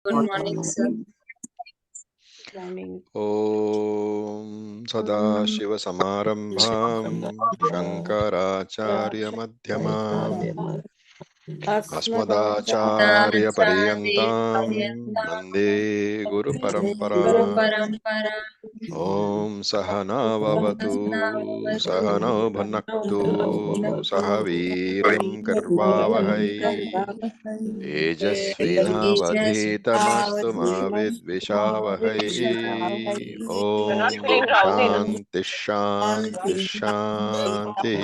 Good morning, sir. Morning. Om Sadashiva Samarambham Shankaracharya Madhyamam Asmadacharya Paryantam Vande Guru Guru Paramparam. Parampara. Om Sahana Vavatu Sahana Bhanaktu Sahaviram Karvavahai Tejasvinavadhitamastu ma vidvishavahai. You're not Om feeling drowsy, no? Shanti Shanti Shanti.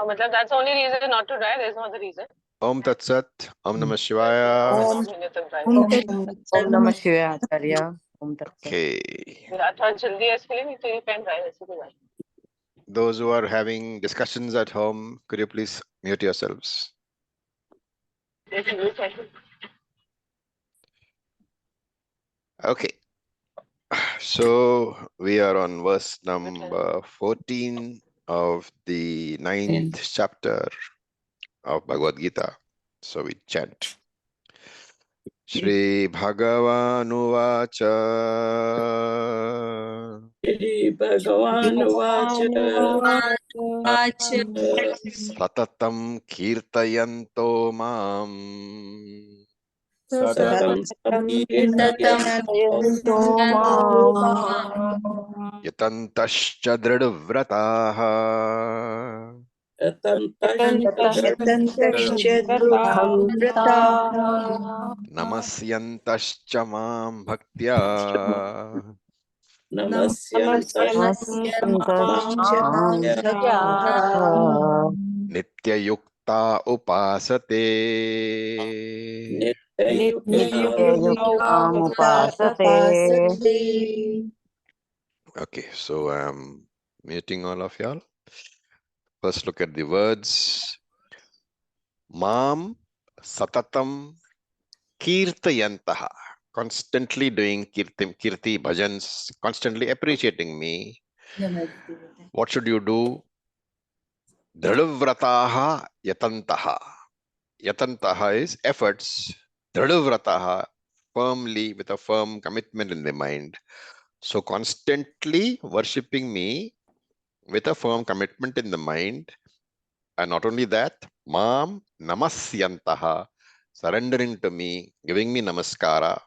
That's the only reason not to drive. There's no other reason. Om Tat Sat. Om Namah Shivaya. Om drive. Om Namah Shivaya, Acharya. Om Tat Sat. Okay. थोड़ा जल्दी है इसके लिए तो you can drive ऐसे कोई बात Those who are having discussions at home, could you please mute yourselves? नहीं. Okay. So we are on verse number 14 of the 9th chapter of Bhagavad Gita. So we chant. Shri Bhagawanuvacha Shri Bhagavan Vacha Satatam Kirtayanto Mam Satam Kirtayanto Mam Yatantascha Dridvrataha Yatantasya Dhrudham Vrataha Namasyantascha Mam Bhaktya Namaskantasham Bhaktya Nityayukta Upasate. Nityayuktam Upasate. Okay, so I'm muting all of y'all. First look at the words. Mam Satatam Kirtayantaha. Constantly doing kirti bhajans, constantly appreciating me. What should you do? Dridvrataha yatantaha. Yatantaha is efforts. Dridvrataha, firmly, with a firm commitment in the mind. So constantly worshipping me with a firm commitment in the mind. And not only that, Mam Namasyantaha, surrendering to me, giving me namaskara.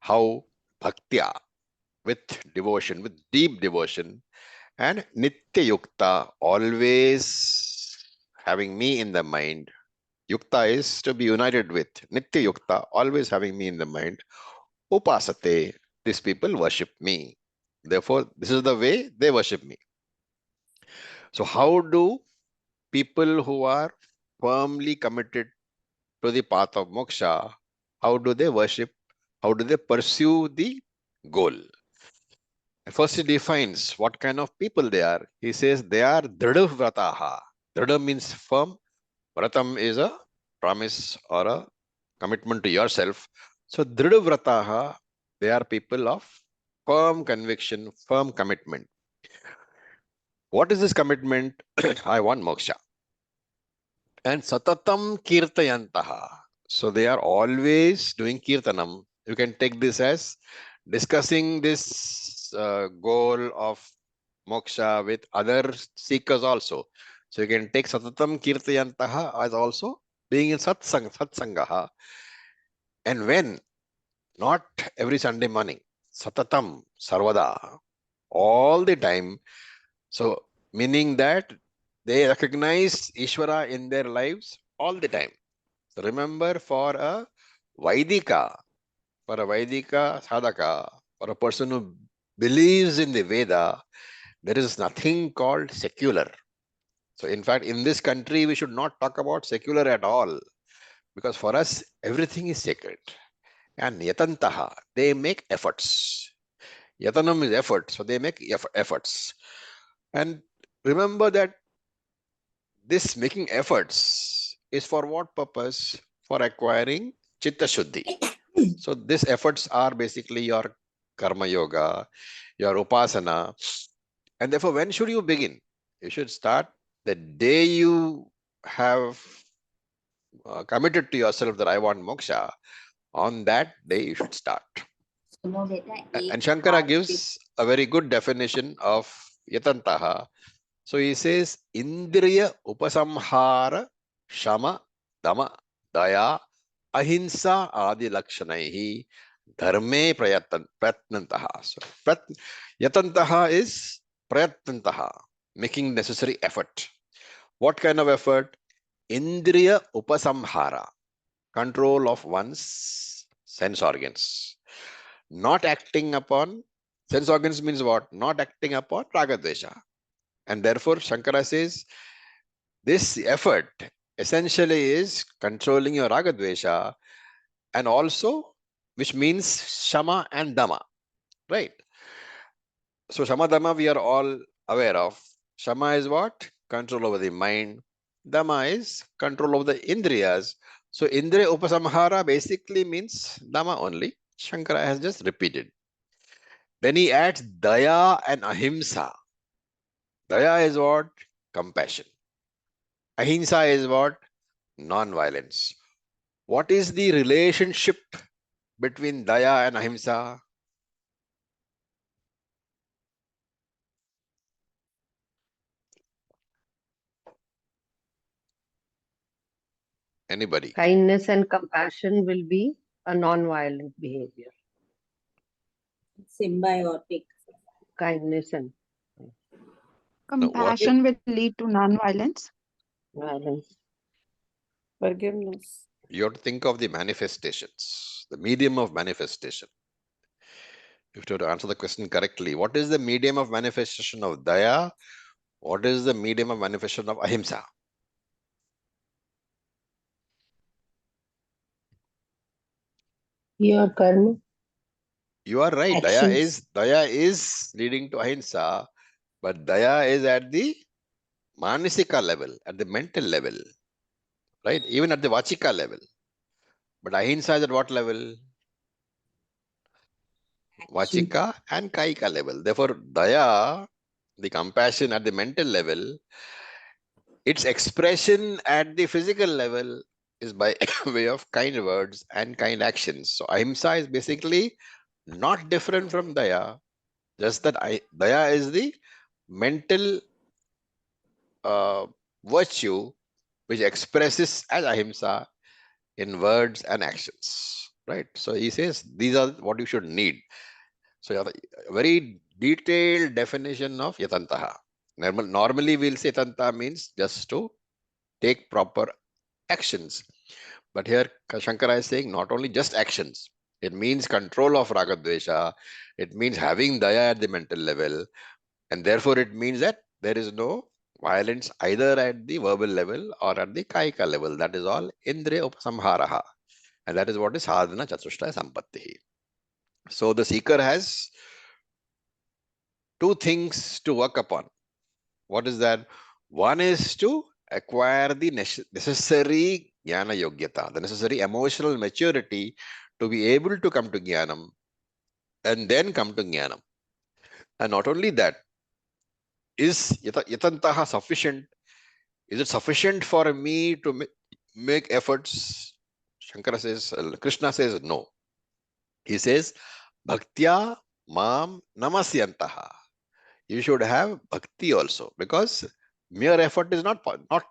How? Bhaktya, with devotion, with deep devotion. And Nitya Yukta, always having me in the mind. Yukta is to be united with. Nitya Yukta, always having me in the mind. Upasate, these people worship me. Therefore, this is the way they worship me. So how do people who are firmly committed to the path of moksha, how do they worship? How do they pursue the goal? First he defines what kind of people they are. He says they are Dridha Vrataha. Dridha means firm. Vratam is a promise or a commitment to yourself. So Dridha Vrataha, they are people of firm conviction, firm commitment. What is this commitment? I want moksha. And Satatam Kirtayantaha. So they are always doing Kirtanam. You can take this as discussing this goal of moksha with other seekers also. So you can take Satatam Kirtayantaha as also being in Satsangaha. And when? Not every Sunday morning. Satatam, Sarvada, all the time. So meaning that they recognize Ishvara in their lives all the time. So remember, for a Vaidika sadhaka, for a person who believes in the Veda, there is nothing called secular. So in fact, in this country, we should not talk about secular at all, because for us, everything is sacred. And yatantaha, they make efforts. Yatanam is effort, so they make efforts. And remember that this making efforts is for what purpose? For acquiring Chitta Shuddhi. So these efforts are basically your Karma Yoga, your Upasana. And therefore, when should you begin? You should start the day you have committed to yourself that I want moksha, on that day you should start. And Shankara gives a very good definition of yatantaha. So he says, Indriya upasamhara shama dama daya ahimsa adi lakshanaihi dharme prayatnantaha. So yatantaha is prayatnantaha, making necessary effort. What kind of effort? Indriya upasamhara, control of one's sense organs. Not acting upon, sense organs means what? Not acting upon ragadvesha. And therefore, Shankara says, this effort essentially is controlling your ragadvesha, and also, which means shama and dama, right? So shama dama we are all aware of. Shama is what? Control over the mind. Dama is control over the indriyas. So indriya upasamhara basically means dama only. Shankara has just repeated. Then he adds daya and ahimsa. Daya is what? Compassion. Ahimsa is what? Non-violence. What is the relationship between daya and ahimsa? Anybody? Kindness and compassion will be a non-violent behavior. Symbiotic. Kindness and Compassion will lead to non-violence. violence. Forgiveness. You have to think of the manifestations, the medium of manifestation. If you have to answer the question correctly, what is the medium of manifestation of daya? What is the medium of manifestation of ahimsa? Your karma. You are right. Actions. Daya is leading to ahimsa, but daya is at the manasika level, at the mental level, right? Even at the vachika level. But ahimsa is at what level? Vachika and kaika level. Therefore, daya, the compassion at the mental level, its expression at the physical level is by way of kind words and kind actions. So ahimsa is basically not different from daya, just that daya is the mental virtue which expresses as ahimsa in words and actions, right? So he says these are what you should need. So you have a very detailed definition of yatantaha. Normally we'll say yatanta means just to take proper actions. But here Shankara is saying not only just actions, it means control of ragadvesha, it means having daya at the mental level, and therefore it means that there is no violence either at the verbal level or at the kaika level. That is all indriya upasamharaha. And that is what is sadhana chatushtaya sampatti. So the seeker has two things to work upon. What is that? One is to acquire the necessary jnana yogyata, the necessary emotional maturity to be able to come to jnanam and then come to jnanam. And not only that, is yatantaha sufficient? Is it sufficient for me to make efforts? Shankara says, Krishna says no. He says, bhaktya mam namasyantaha. You should have bhakti also, because mere effort is not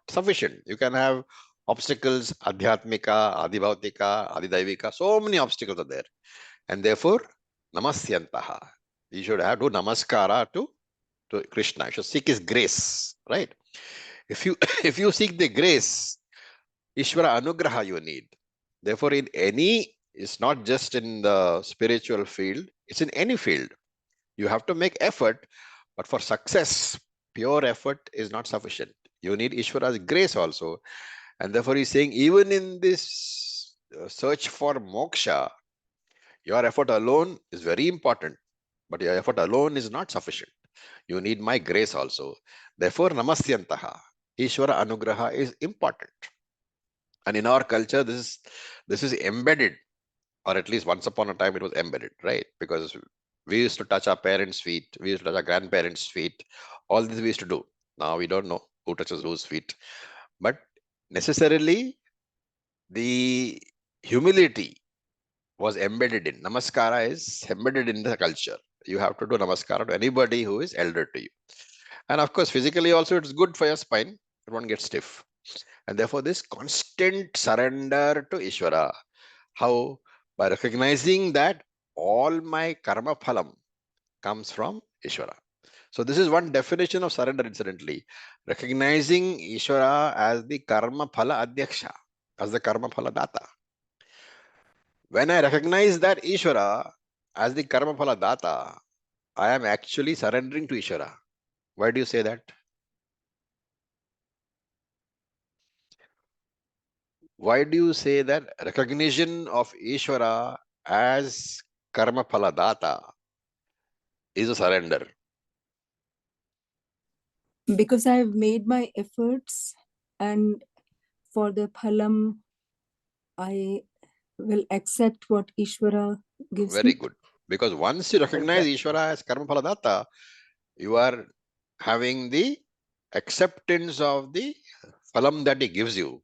sufficient. You can have obstacles, adhyatmika, adibhautika, adidaivika, so many obstacles are there. And therefore, namasyantaha. You should have to namaskara to Krishna. You should seek his grace, right? If you if you seek the grace, Ishvara anugraha you need. Therefore, in any, it's not just in the spiritual field, it's in any field. You have to make effort, but for success, pure effort is not sufficient. You need Ishvara's grace also. And therefore, he's saying, even in this search for moksha, your effort alone is very important, but your effort alone is not sufficient. You need my grace also. Therefore, namasyantaha, Ishvara anugraha is important. And in our culture, this is embedded, or at least once upon a time it was embedded, right? Because we used to touch our parents' feet, we used to touch our grandparents' feet. All this we used to do. Now we don't know who touches whose feet. But necessarily, the humility was embedded in. Namaskara is embedded in the culture. You have to do namaskara to anybody who is elder to you. And of course, physically also it's good for your spine. It won't get stiff. And therefore, this constant surrender to Ishvara. How? By recognizing that all my karma phalam comes from Ishvara. So this is one definition of surrender, incidentally. Recognizing Ishvara as the karma phala adhyaksha, as the karma phala data. When I recognize that Ishvara as the karma phala data, I am actually surrendering to Ishvara. Why do you say that? Why do you say that recognition of Ishvara as karma phala data is a surrender? Because I've made my efforts, and for the phalam, I will accept what Ishvara gives Very me. good. Because once you recognize Ishvara as karma phala data, you are having the acceptance of the phalam that he gives you,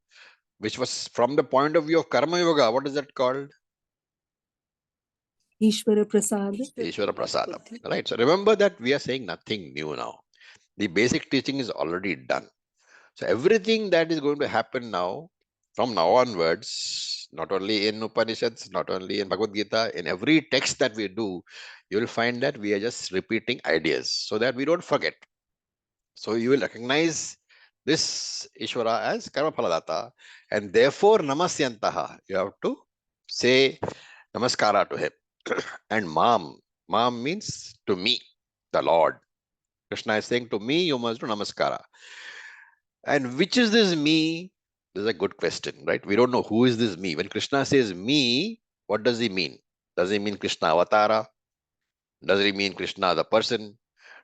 which was from the point of view of karma yoga. What is that called? Ishvara Prasad. Ishvara prasadam. Right. So remember that we are saying nothing new now. The basic teaching is already done. So everything that is going to happen now, from now onwards, not only in Upanishads, not only in Bhagavad Gita, in every text that we do, you will find that we are just repeating ideas so that we don't forget. So you will recognize this Ishvara as Karma Phaladata, and therefore Namasyantaha. You have to say Namaskara to him. And Mam means to me, the Lord. Krishna is saying to me, you must do Namaskara. And which is this me? This is a good question, right? We don't know who is this me. When Krishna says me, what does he mean? Does he mean Krishna Avatara? Does he mean Krishna the person?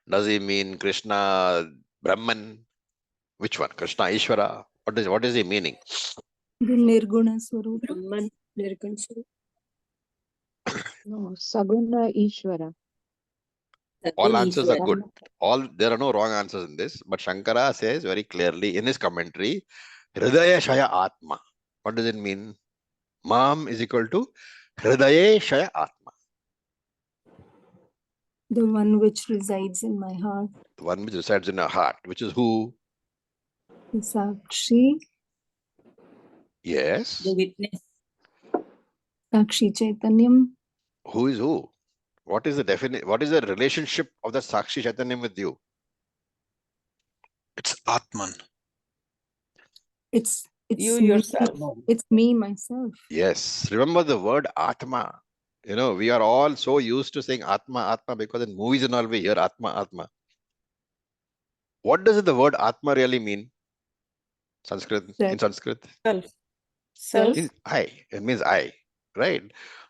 Does he mean Krishna Brahman? Which one? Krishna Ishvara? What is he meaning? The Nirguna Swarupa. Brahman, Nirgun Swarup. No, Saguna Ishvara. All answers are Ishvara. good. There are no wrong answers in this, but Shankara says very clearly in his commentary, Hridaya Shaya Atma. What does it mean? Mam is equal to Hridaya Shaya Atma. The one which resides in my heart. The one which resides in our heart, which is who? The Sakshi, Yes. The witness. Sakshi Chaitanyam. Who is who? What is the relationship of the Sakshi Chaitanya with you? It's Atman. It's You me. yourself. It's me, myself. Yes. Remember the word Atma. You know, we are all so used to saying Atma, Atma, because in movies and all we hear Atma, Atma. What does the word Atma really mean? In Sanskrit? Self. Self. In I. It means I. Right?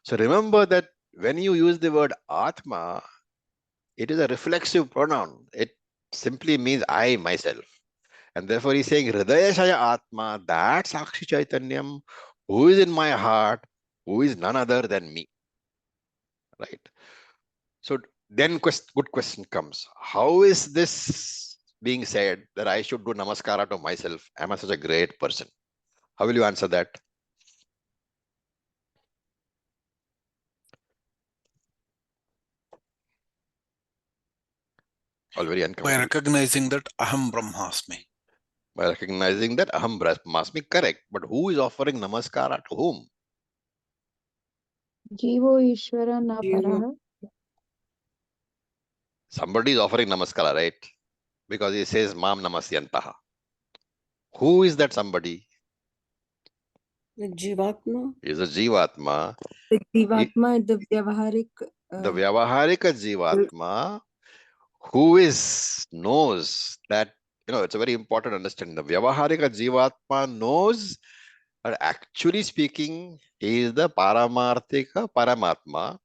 So remember that when you use the word Atma, it is a reflexive pronoun. It simply means I, myself. And therefore he's saying Hridaya Shaya Atma, that Sakshi Chaitanyam, who is in my heart, who is none other than me. Right? So then good question comes. How is this being said that I should do namaskara to myself? Am I such a great person? How will you answer that? All very By uncomfortable. recognizing that Aham Brahmasmi. By recognizing that Aham Brahmasmi, correct. But who is offering namaskara to whom? Jivo Ishvara na Jivo. paraha. Somebody is offering namaskara, right? Because he says Mam Namasyantaha. Who is that somebody? The Jivatma. He is a Jivatma. The Jivatma, the Vyavaharik. The Vyavaharika Jivatma who knows that, it's a very important understanding. The Vyavaharika Jivatma knows that actually speaking, he is the Paramarthika Paramatma,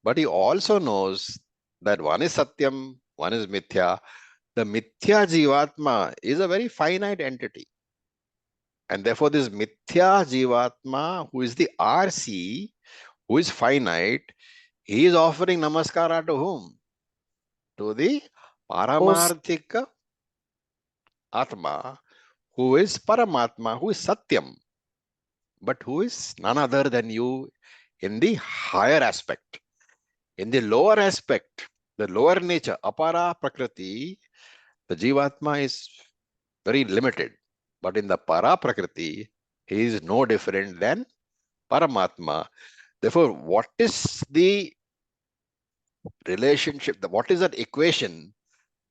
but he also knows that one is Satyam, one is Mithya. The Mithya Jivatma is a very finite entity. And therefore, this Mithya Jivatma, who is the RC, who is finite, he is offering Namaskara to whom? To the Paramarthika Atma, who is Paramatma, who is Satyam. but who is none other than you in the higher aspect. In the lower aspect, the lower nature, apara prakriti, the Jivatma is very limited. But in the para prakriti, he is no different than Paramatma. Therefore, what is the relationship, what is that equation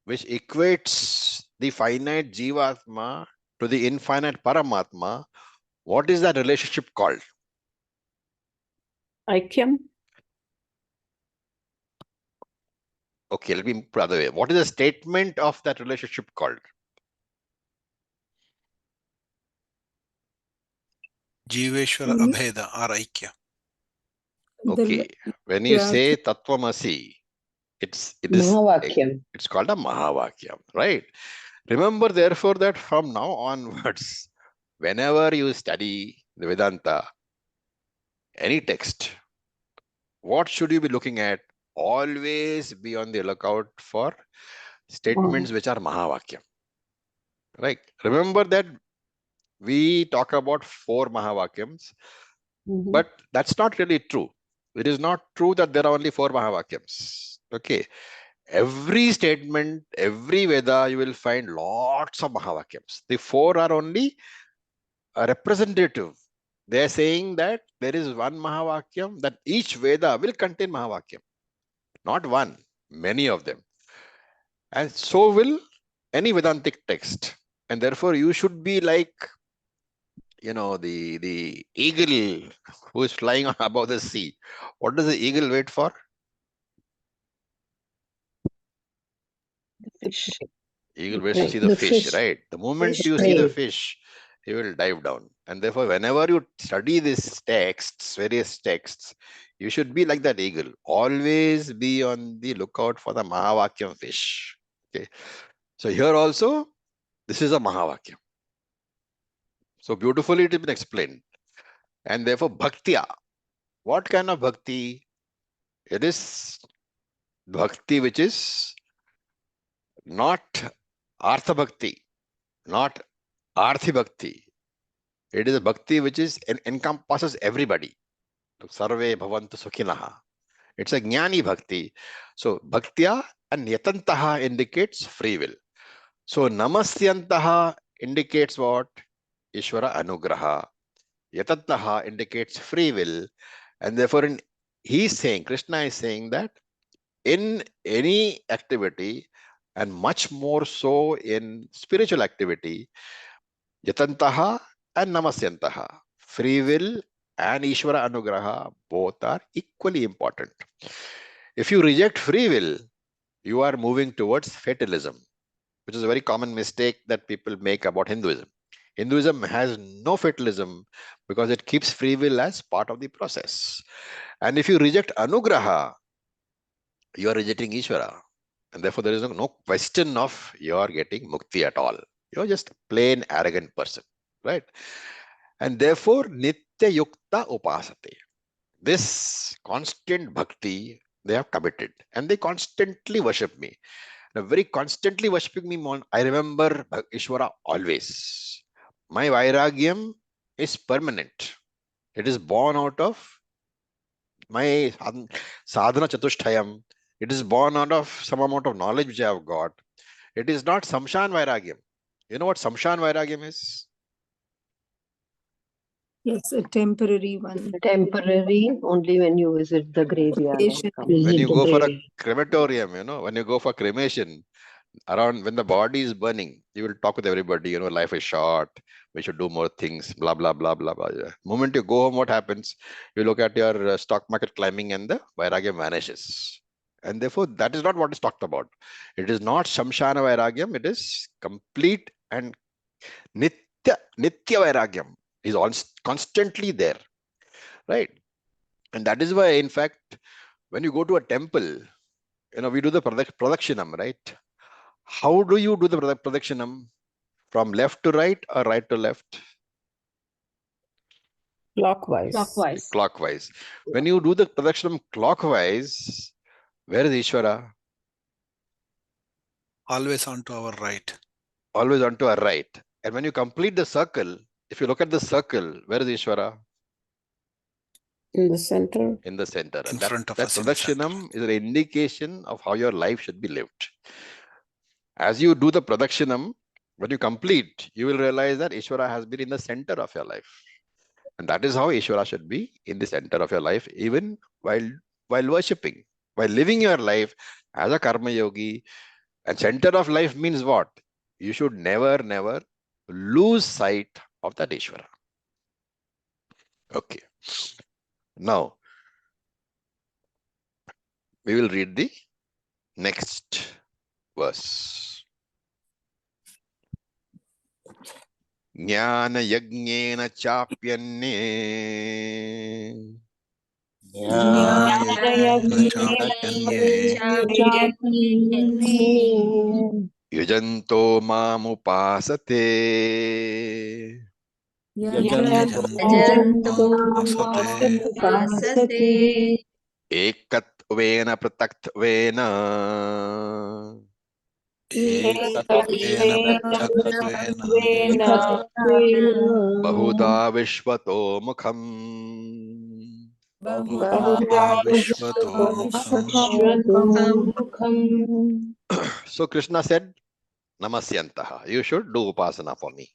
which equates the finite Jivatma to the infinite Paramatma? What is that relationship called? Aikyam. Okay, let me put the other way. What is the statement of that relationship called? Jiveshwara Mhm. Abheda or Aikya. Okay, when you say Tattvamasi, it's Mahavakyam. called a Mahavakyam, right? Remember, therefore, that from now onwards, whenever you study the Vedanta, any text, what should you be looking at? Always be on the lookout for statements which are Mahavakyam. Right? Remember that we talk about 4 Mahavakyams, Mhm. but that's not really true. It is not true that there are only 4 Mahavakyams. Okay. Every statement, every Veda, you will find lots of Mahavakyams. The 4 are only a representative. They are saying that there is one Mahavakyam, that each Veda will contain Mahavakyam. Not one, many of them. And so will any Vedantic text. And therefore, you should be like, the eagle who is flying above the sea. What does the eagle wait for? The fish. Eagle waits to Right. see the The fish, fish. right? The moment Fish you see the prey. fish, he will dive down. And therefore, whenever you study these texts, various texts, you should be like that eagle. Always be on the lookout for the Mahavakyam fish. Okay. So here also, this is a Mahavakyam. So beautifully it has been explained. And therefore, bhaktya. What kind of bhakti? It is bhakti which is not artha bhakti, not arthi bhakti. It is a bhakti which encompasses everybody. Sarve bhavantu sukhinaha. It's a jnani bhakti. So bhaktya and yatantaha indicates free will. So namasyantaha indicates what? Ishvara anugraha. Yatantaha indicates free will. And therefore, Krishna is saying that in any activity, and much more so in spiritual activity, yatantaha and namasyantaha, free will and Ishvara Anugraha, both are equally important. If you reject free will, you are moving towards fatalism, which is a very common mistake that people make about Hinduism. Hinduism has no fatalism because it keeps free will as part of the process. And if you reject Anugraha, you are rejecting Ishvara. And therefore, there is no question of your getting mukti at all. You're just a plain arrogant person, right? And therefore, nitya yukta upasate. This constant bhakti they have committed, and they constantly worship me. Now, very constantly worshiping me, I remember Ishvara always. My vairagyam is permanent. It is born out of my sadhana chatushtayam. It is born out of some amount of knowledge which I have got. It is not samshan vairagyam. You know what samshan vairagyam is? Yes, a temporary one. Temporary only when you visit the graveyard and Occasion. come. When Visit you the go for a grave. crematorium, when you go for cremation, around when the body is burning, you will talk with everybody, life is short, we should do more things, blah, blah, blah, blah, blah. Yeah. Moment you go home, what happens? You look at your stock market climbing and the vairagyam vanishes. And therefore, that is not what is talked about. It is not Shamshana Vairagyam, it is complete and Nitya Vairagyam is constantly there, right? And that is why, in fact, when you go to a temple, we do the pradakshinam, right? How do you do the pradakshinam? From left to right or right to left? Clockwise. Clockwise. Clockwise. When you do the pradakshinam clockwise, where is Ishvara? Always on to our right. Always onto our right. And when you complete the circle, if you look at the circle, where is Ishvara? In the center. In the center. In And that, front of that us in the center. pradakshinam is an indication of how your life should be lived. As you do the pradakshinam, when you complete, you will realize that Ishvara has been in the center of your life. And that is how Ishvara should be in the center of your life, even while worshipping, while living your life as a karma yogi. And center of life means what? You should never lose sight of that Ishvara. Okay. Now, we will read the next verse. Jnana yajnena chapyanye yujanto mamupasate Yajanto Upasate ekatvena pratakttvena Ekatvena pratakttvena bahuda vishvato mukham. Bahuda Vishvato Mukham. So Krishna said, Namasyantaha, you should do upasana for me.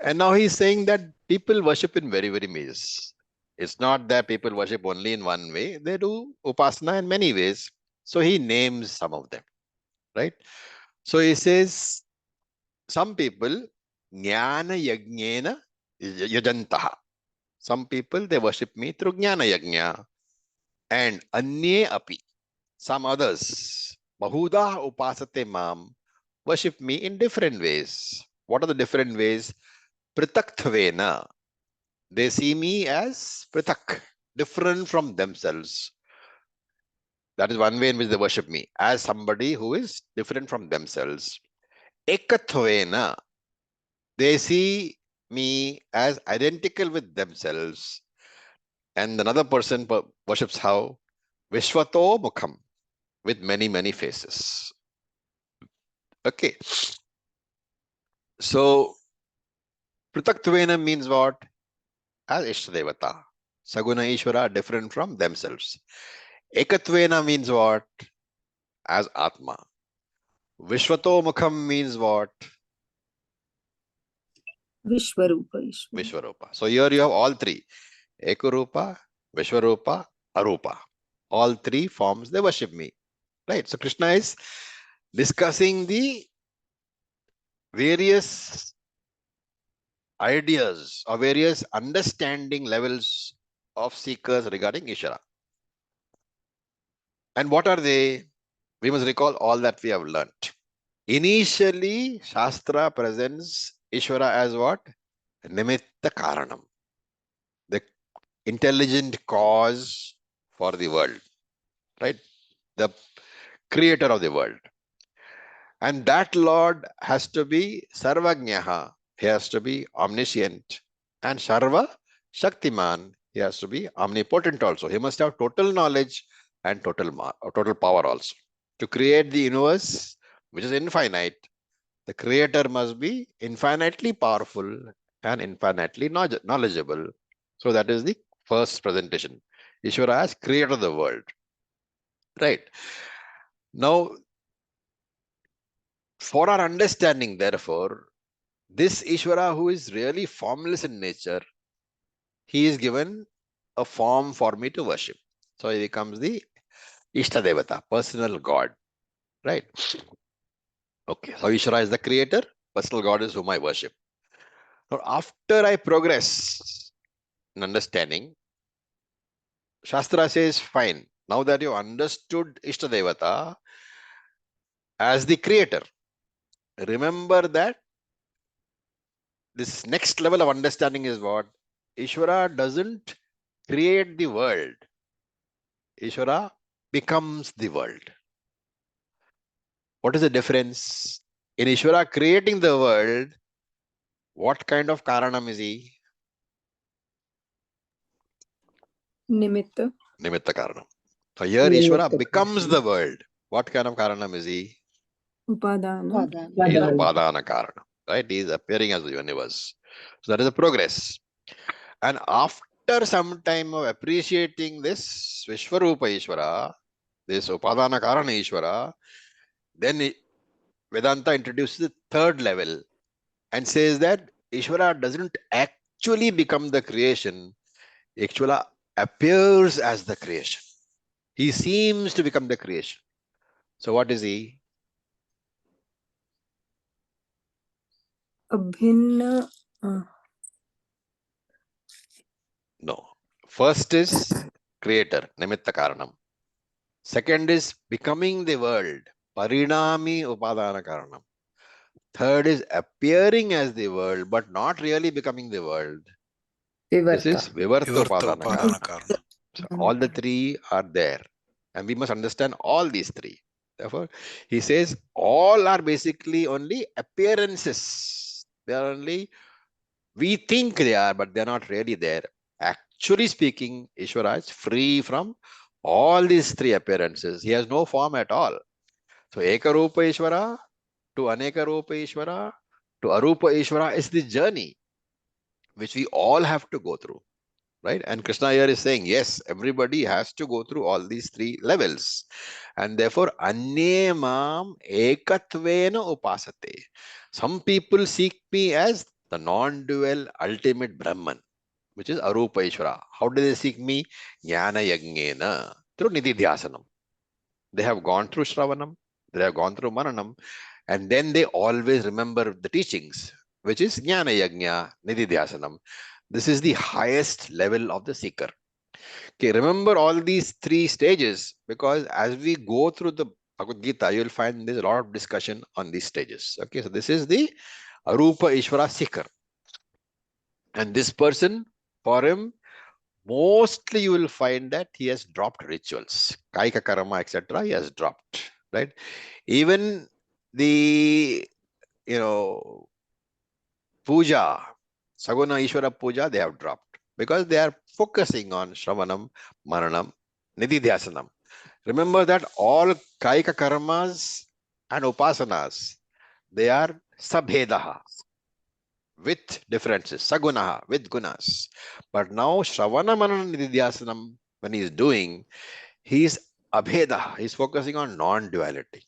And now he's saying that people worship in very ways. It's not that people worship only in one way. They do upasana in many ways. So he names some of them, right? So he says, some people, jnana yajnena yajantaha. Some people, they worship me through jnana yajna. And anye api, some others, bahuda upasate mam, worship me in different ways. What are the different ways? Pritakthavena. They see me as pritak, different from themselves. That is one way in which they worship me, as somebody who is different from themselves. Ekatvena. They see me as identical with themselves. And another person worships how? Vishvato mukham, with many faces. Okay. So, Pritaktavena means what? As Ishtadevata. Saguna Ishvara, different from themselves. Ekatvena means what? As Atma. Vishvato Mukham means what? Vishwarupa. Vishwarupa. So here you have all three. Ekurupa, Vishwarupa, Arupa. All three forms, they worship me. Right? So Krishna is discussing the various ideas or various understanding levels of seekers regarding Ishvara. And what are they? We must recall all that we have learnt. Initially, Shastra presents Ishvara as what? Nimitta Karanam. The intelligent cause for the world. Right? The creator of the world. And that Lord has to be Sarvajnaha. He has to be omniscient. And Sarva Shaktiman. He has to be omnipotent also. He must have total knowledge and total power also. To create the universe, which is infinite, the creator must be infinitely powerful and infinitely knowledgeable. So that is the first presentation. Ishvara as creator of the world. Right. Now, for our understanding, therefore, this Ishvara who is really formless in nature, he is given a form for me to worship. So he becomes the Ishtadevata, personal God. Right. Okay. So Ishvara is the creator, personal God is whom I worship. Now, after I progress in understanding, Shastra says, fine. Now that you understood Ishtadevata as the creator, remember that this next level of understanding is what? Ishvara doesn't create the world. Ishvara becomes the world. What is the difference? In Ishvara creating the world, what kind of Karanam is he? Nimitta. Nimitta Karanam. So here Ishvara becomes the world. What kind of Karanam is he? Upadana. He is Upadana Karanam. Right? He is appearing as the universe. So that is a progress. And after some time of appreciating this Vishwarupa Ishvara, this Upadana Karana Ishvara, then Vedanta introduces the third level and says that Ishvara doesn't actually become the creation, Ishvara appears as the creation. He seems to become the creation. So what is he? Abhinna. No. First is creator, Nimitta Karanam. Second is becoming the world, Parinami Upadana Karanam. Third is appearing as the world, but not really becoming the world. This is Vivarta. Vivarta Vivarta Upadana Karanam. Upadana Karanam. So all the three are there. And we must understand all these three. Therefore, he says all are basically only appearances. They are only, we think they are, but they're not really there. Actually speaking, Ishvara is free from all these three appearances. He has no form at all. So Ekarupa Ishvara to Anekarupa Ishvara to Arupa Ishvara is the journey which we all have to go through. Right? And Krishna here is saying, yes, everybody has to go through all these three levels. And therefore, Anyemam Ekatvena Upasate. Some people seek me as the non-dual ultimate Brahman, which is Arupa Ishvara. How do they seek me? Jnana Yagnena, through Nididhyasanam. They have gone through Shravanam, they have gone through Mananam, and then they always remember the teachings, which is Jnana Yagnya, Nididhyasanam. This is the highest level of the seeker. Okay, remember all these three stages, because as we go through the Bhagavad Gita, you will find there's a lot of discussion on these stages. Okay, so this is the Arupa Ishvara seeker. And this person, for him, mostly you will find that he has dropped rituals, Kaika Karma, etc. He has dropped, right? Even the, puja, Saguna Ishvara puja, they have dropped because they are focusing on Shravanam, Maranam, Nididhyasanam. Remember that all Kaika Karmas and Upasanas, they are Sabhedaha with differences, Sagunaha with gunas. But now Shravana Manana Nididhyasanam, when he is doing, he is Abheda, he is focusing on non-duality.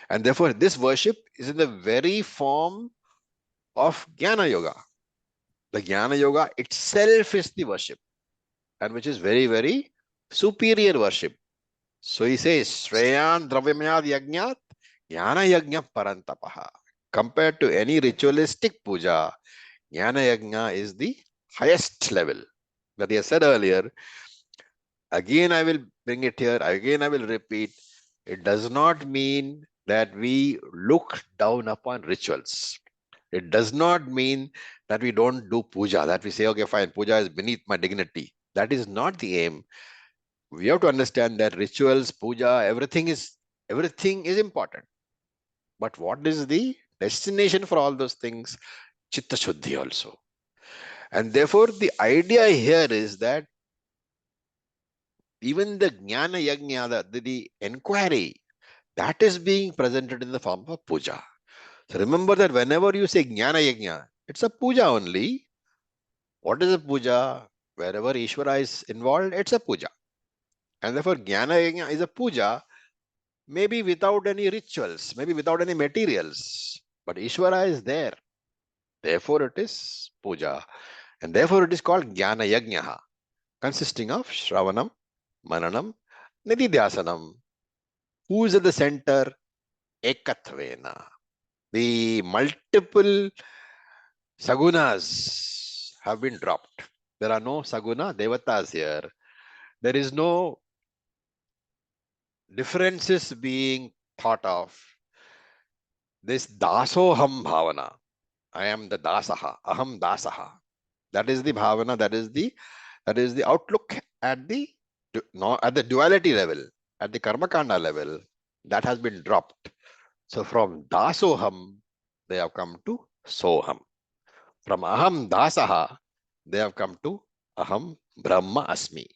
And therefore, this worship is in the very form of Jnana Yoga. The Jnana Yoga itself is the worship, and which is very, very superior worship. So he says, Shreyan Dravyamyad Yajnat Jnana Yajna Parantapaha. Compared to any ritualistic puja, Jnana Yajna is the highest level. That he has said earlier. Again, I will bring it here. Again, I will repeat. It does not mean that we look down upon rituals. It does not mean that we don't do puja, that we say, okay, fine, puja is beneath my dignity. That is not the aim. We have to understand that rituals, puja, everything is important. But what is the destination for all those things? Chitta Shuddhi also. And therefore, the idea here is that even the Jnana Yajna, the inquiry, that is being presented in the form of puja. So remember that whenever you say Jnana Yajna, it's a puja only. What is a puja? Wherever Ishvara is involved, it's a puja. And therefore, Jnana Yajna is a puja, maybe without any rituals, maybe without any materials. But Ishvara is there. Therefore, it is puja. And therefore, it is called Jnana Yajna, consisting of Shravanam, Mananam, Nididhyasanam. Who is at the center? Ekatvena. The multiple sagunas have been dropped. There are no saguna devatas here. There is no differences being thought of. This dasoham bhavana. I am the dasaha. Aham dasaha. That is the bhavana. That is the outlook at the duality level, at the karmakanda level. That has been dropped. So from dasoham, they have come to soham. From aham dasaha, they have come to aham brahma asmi.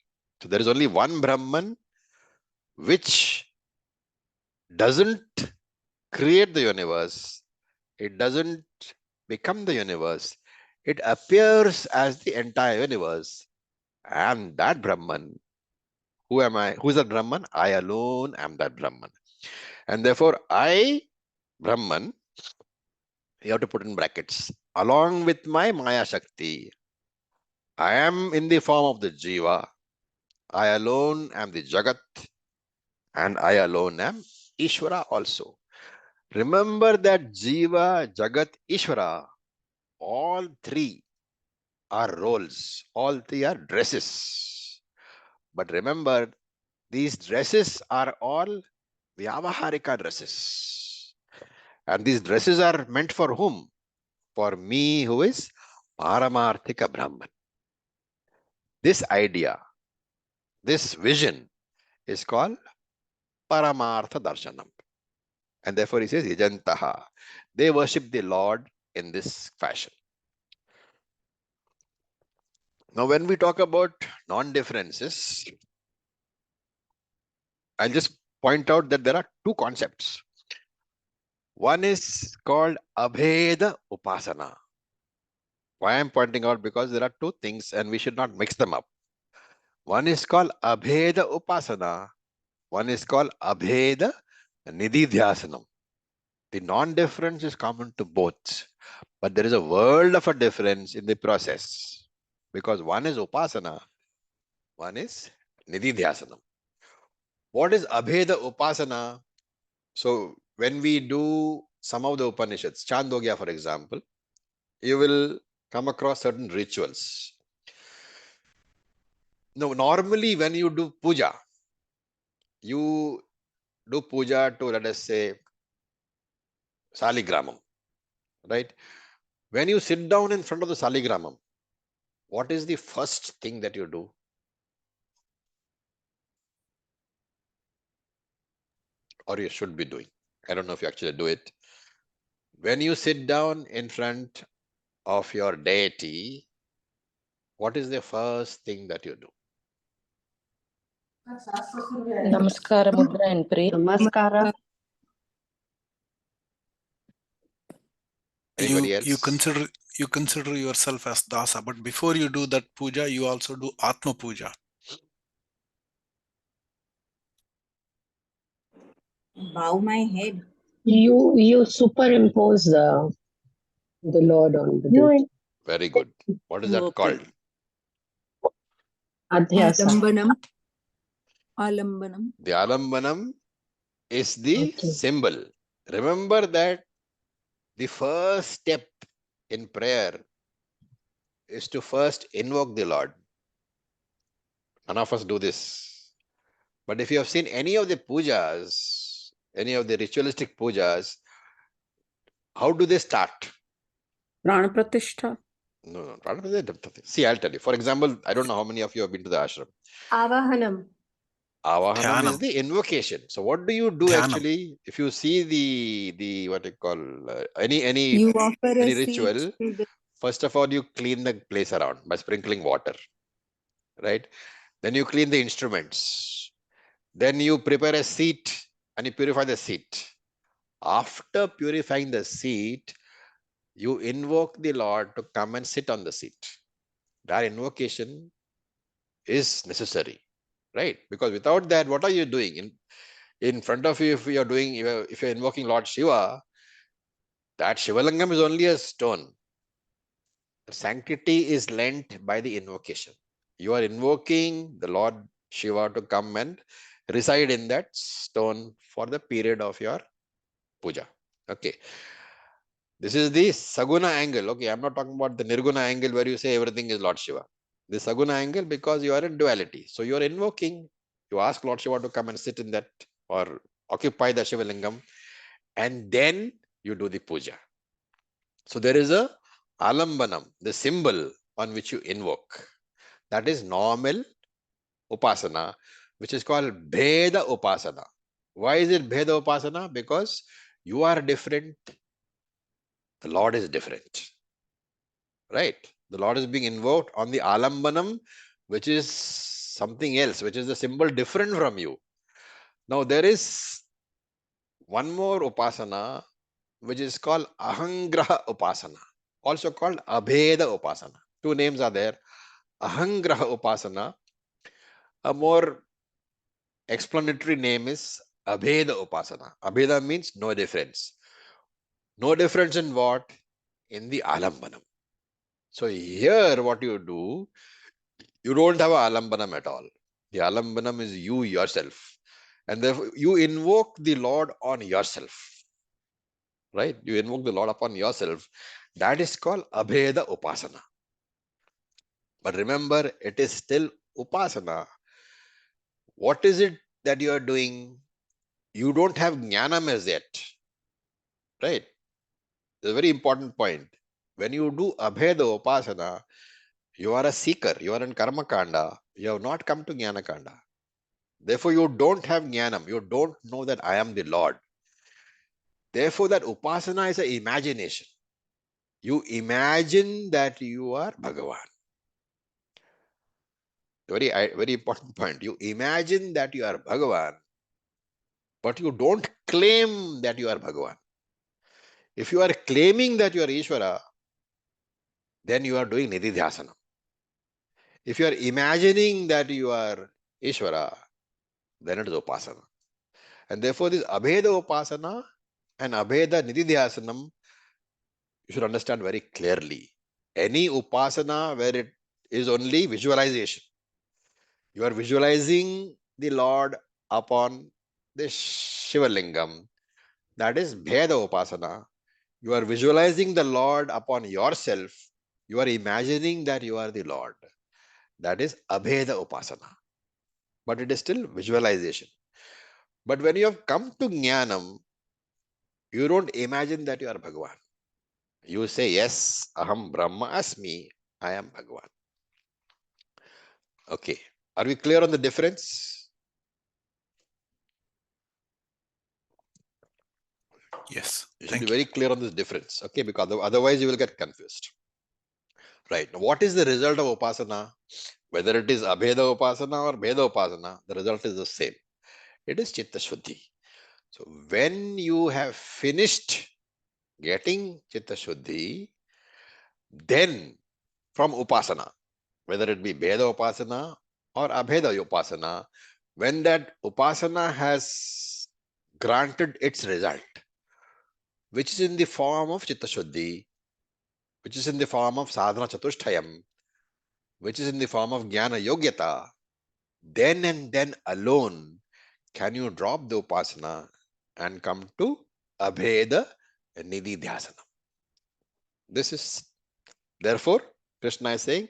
So there is only one Brahman which doesn't create the universe. It doesn't become the universe. It appears as the entire universe. And that Brahman, who am I? Who is that Brahman? I alone am that Brahman. And therefore, I, Brahman, you have to put in brackets, along with my Maya Shakti, I am in the form of the Jiva. I alone am the Jagat, and I alone am Ishvara also. Remember that Jiva, Jagat, Ishvara, all three are roles, all three are dresses. But remember, these dresses are all Vyavaharika dresses. And these dresses are meant for whom? For me, who is Paramarthika Brahman. This idea, this vision is called Paramartha Darshanam. And therefore he says, Yajantaha. They worship the Lord in this fashion. Now, when we talk about non-differences, I'll just point out that there are two concepts. One is called Abheda Upasana. Why I'm pointing out? Because there are two things and we should not mix them up. One is called Abheda Upasana. One is called Abheda Nididhyasanam. The non-difference is common to both, but there is a world of a difference in the process, because one is Upasana, one is Nididhyasanam. What is Abheda Upasana? So when we do some of the Upanishads, Chandogya for example, you will come across certain rituals. Now, normally when you do puja, you do puja to, let us say, Saligramam, right? When you sit down in front of the Saligramam, what is the first thing that you do? Or you should be doing? I don't know if you actually do it. When you sit down in front of your deity, what is the first thing that you do? Namaskara Mudra and pray. Namaskara. Anybody else? You consider yourself as dasa, but before you do that puja, you also do atma puja. Bow my head. You superimpose the Lord on the deity. Very good. What is that called? Adhyasa. Alambanam. Alambanam. The alambanam is the Okay. symbol. Remember that the first step in prayer is to first invoke the Lord. None of us do this. But if you have seen any of the pujas, any of the ritualistic pujas, how do they start? Prana Pratishtha. No. See, I'll tell you. For example, I don't know how many of you have been to the ashram. Avahanam. Avahanam is Dhyanam. the invocation. So what do you do Dhyanam. actually? If you see the what you call any You offer a ritual, seat to the first of all you clean the place around by sprinkling water, right? Then you clean the instruments. Then you prepare a seat and you purify the seat. After purifying the seat, you invoke the Lord to come and sit on the seat. That invocation is necessary, right? Because without that, what are you doing? In front of you, if you're invoking Lord Shiva, that Shivalingam is only a stone. The sanctity is lent by the invocation. You are invoking the Lord Shiva to come and reside in that stone for the period of your puja. Okay. This is the Saguna angle. Okay, I'm not talking about the Nirguna angle where you say everything is Lord Shiva. The Saguna angle because you are in duality. So you are invoking, you ask Lord Shiva to come and sit in that or occupy the Shivalingam, and then you do the puja. So there is a alambanam, the symbol on which you invoke. That is normal upasana, which is called Bheda Upasana. Why is it Bheda Upasana? Because you are different, the Lord is different. Right? The Lord is being invoked on the alambanam, which is something else, which is the symbol different from you. Now there is one more upasana, which is called Ahangraha Upasana. also called Abheda Upasana. Two names are there. Ahangraha Upasana. A more explanatory name is Abheda Upasana. Abheda means no difference. No difference in what? In the Alambanam. So here what you do, you don't have a Alambanam at all. The Alambanam is you yourself. And therefore you invoke the Lord on yourself. Right? You invoke the Lord upon yourself. That is called Abheda Upasana. But remember, it is still Upasana. What is it that you are doing? You don't have Jnanam as yet. Right? It's a very important point. When you do Abheda Upasana, you are a seeker. You are in Karma Kanda. You have not come to Jnana Kanda. Therefore, you don't have Jnanam. You don't know that I am the Lord. Therefore, that Upasana is an imagination. You imagine that you are Bhagavan. Very important point. You imagine that you are Bhagavan, but you don't claim that you are Bhagavan. If you are claiming that you are Ishvara, then you are doing Nididhyasanam. If you are imagining that you are Ishvara, then it is Upasana. And therefore, this Abheda Upasana and Abheda Nididhyasanam, you should understand very clearly. Any Upasana where it is only visualization, you are visualizing the Lord upon the Shiva Lingam, that is Bheda Upasana. You are visualizing the Lord upon yourself. You are imagining that you are the Lord. That is Abheda Upasana. But it is still visualization. But when you have come to Jnanam, you don't imagine that you are Bhagavan. You say, yes, Aham Brahma Asmi, I am Bhagavan. Okay. Are we clear on the difference? Yes. You should Thank be you. very clear on this difference. Okay, because otherwise you will get confused. Right. Now, what is the result of Upasana? Whether it is Abheda Upasana or Bheda Upasana, the result is the same. It is Chitta Shuddhi. So when you have finished getting Chitta Shuddhi, then from Upasana, whether it be Bheda Upasana or Abheda Upasana, when that Upasana has granted its result, which is in the form of Chitta Shuddhi, which is in the form of Sadhana Chatushtayam, which is in the form of Jnana Yogyata, then and then alone can you drop the Upasana and come to Abheda Nididhyasana. This is, therefore, Krishna is saying,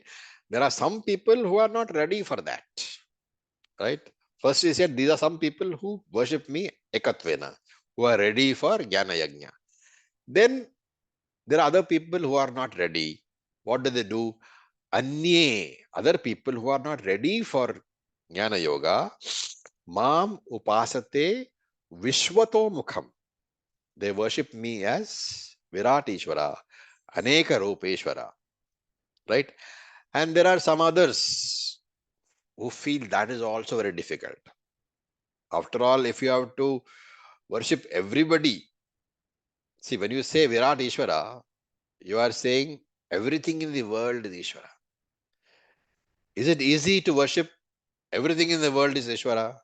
there are some people who are not ready for that. Right? First he said, these are some people who worship me ekatvena, who are ready for Jnana Yajna. Then there are other people who are not ready. What do? Anye, other people who are not ready for Jnana Yoga, Mam Upasate Vishwato Mukham. They worship me as Virat Ishvara, Aneka Rupeshvara. Right? And there are some others who feel that is also very difficult. After all, if you have to worship everybody, see, when you say Virat Ishvara, you are saying everything in the world is Ishvara. Is it easy to worship everything in the world is Ishvara?